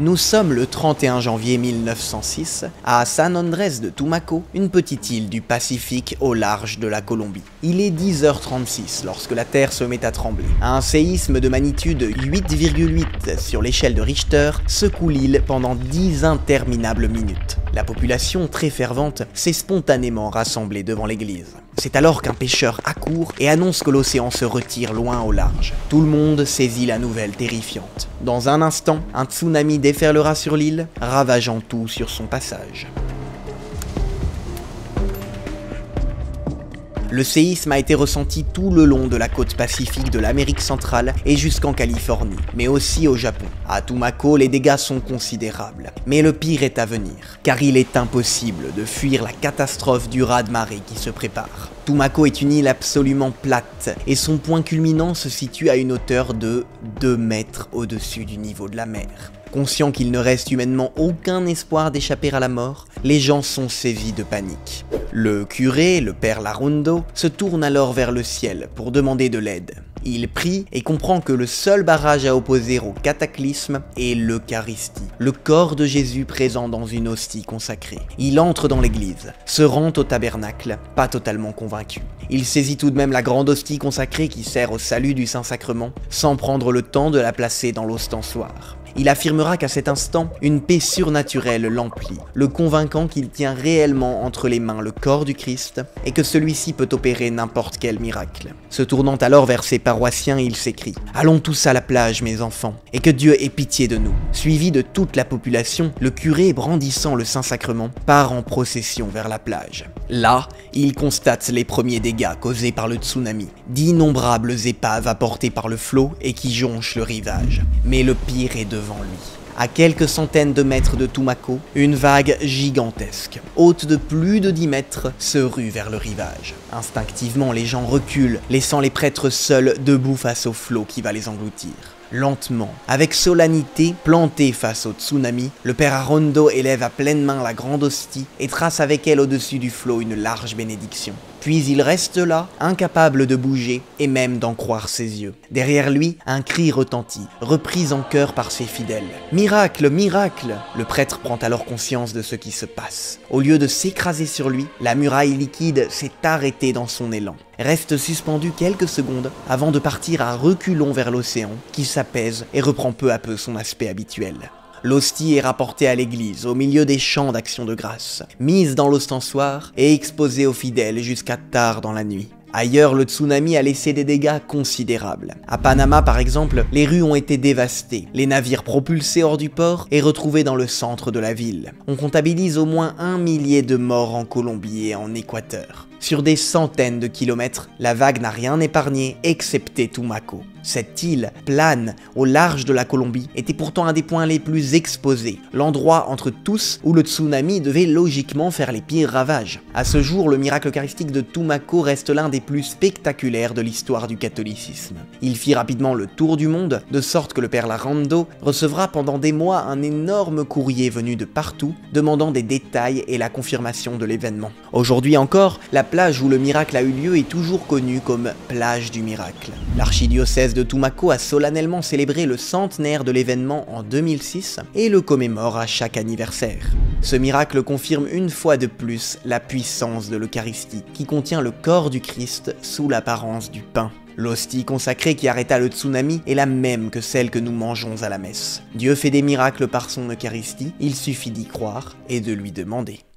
Nous sommes le 31 janvier 1906 à San Andrés de Tumaco, une petite île du Pacifique au large de la Colombie. Il est 10h36 lorsque la Terre se met à trembler. Un séisme de magnitude 8,8 sur l'échelle de Richter secoue l'île pendant 10 interminables minutes. La population, très fervente, s'est spontanément rassemblée devant l'église. C'est alors qu'un pêcheur accourt et annonce que l'océan se retire loin au large. Tout le monde saisit la nouvelle terrifiante. Dans un instant, un tsunami déferlera sur l'île, ravageant tout sur son passage. Le séisme a été ressenti tout le long de la côte pacifique de l'Amérique centrale et jusqu'en Californie, mais aussi au Japon. À Tumaco, les dégâts sont considérables. Mais le pire est à venir, car il est impossible de fuir la catastrophe du raz-de-marée qui se prépare. Tumaco est une île absolument plate, et son point culminant se situe à une hauteur de 2 mètres au-dessus du niveau de la mer. Conscients qu'il ne reste humainement aucun espoir d'échapper à la mort, les gens sont saisis de panique. Le curé, le père Larundo, se tourne alors vers le ciel pour demander de l'aide. Il prie et comprend que le seul barrage à opposer au cataclysme est l'Eucharistie, le corps de Jésus présent dans une hostie consacrée. Il entre dans l'église, se rend au tabernacle, pas totalement convaincu. Il saisit tout de même la grande hostie consacrée qui sert au salut du Saint-Sacrement, sans prendre le temps de la placer dans l'ostensoir. Il affirmera qu'à cet instant, une paix surnaturelle l'emplit, le convainquant qu'il tient réellement entre les mains le corps du Christ et que celui-ci peut opérer n'importe quel miracle. Se tournant alors vers ses paroissiens, il s'écrie « Allons tous à la plage, mes enfants, et que Dieu ait pitié de nous ». Suivi de toute la population, le curé, brandissant le Saint-Sacrement, part en procession vers la plage. Là, il constate les premiers dégâts causés par le tsunami, d'innombrables épaves apportées par le flot et qui jonchent le rivage. Mais le pire est devant lui. À quelques centaines de mètres de Tumaco, une vague gigantesque, haute de plus de 10 mètres, se rue vers le rivage. Instinctivement, les gens reculent, laissant les prêtres seuls debout face au flot qui va les engloutir. Lentement, avec solennité, planté face au tsunami, le père Larundo élève à pleine main la grande hostie et trace avec elle au-dessus du flot une large bénédiction. Puis il reste là, incapable de bouger et même d'en croire ses yeux. Derrière lui, un cri retentit, repris en chœur par ses fidèles. « Miracle, miracle !» Le prêtre prend alors conscience de ce qui se passe. Au lieu de s'écraser sur lui, la muraille liquide s'est arrêtée dans son élan. Reste suspendu quelques secondes avant de partir à reculons vers l'océan, qui s'apaise et reprend peu à peu son aspect habituel. L'hostie est rapportée à l'église, au milieu des chants d'action de grâce, mise dans l'ostensoir et exposée aux fidèles jusqu'à tard dans la nuit. Ailleurs, le tsunami a laissé des dégâts considérables. À Panama, par exemple, les rues ont été dévastées, les navires propulsés hors du port et retrouvés dans le centre de la ville. On comptabilise au moins 1 millier de morts en Colombie et en Équateur. Sur des centaines de kilomètres, la vague n'a rien épargné, excepté Tumaco. Cette île, plane, au large de la Colombie, était pourtant un des points les plus exposés, l'endroit entre tous où le tsunami devait logiquement faire les pires ravages. À ce jour, le miracle eucharistique de Tumaco reste l'un des plus spectaculaires de l'histoire du catholicisme. Il fit rapidement le tour du monde, de sorte que le père Larundo recevra pendant des mois un énorme courrier venu de partout, demandant des détails et la confirmation de l'événement. Aujourd'hui encore, la plage où le miracle a eu lieu est toujours connue comme plage du miracle. L'archidiocèse de Tumaco a solennellement célébré le centenaire de l'événement en 2006 et le commémore à chaque anniversaire. Ce miracle confirme une fois de plus la puissance de l'Eucharistie, qui contient le corps du Christ sous l'apparence du pain. L'hostie consacrée qui arrêta le tsunami est la même que celle que nous mangeons à la messe. Dieu fait des miracles par son Eucharistie, il suffit d'y croire et de lui demander.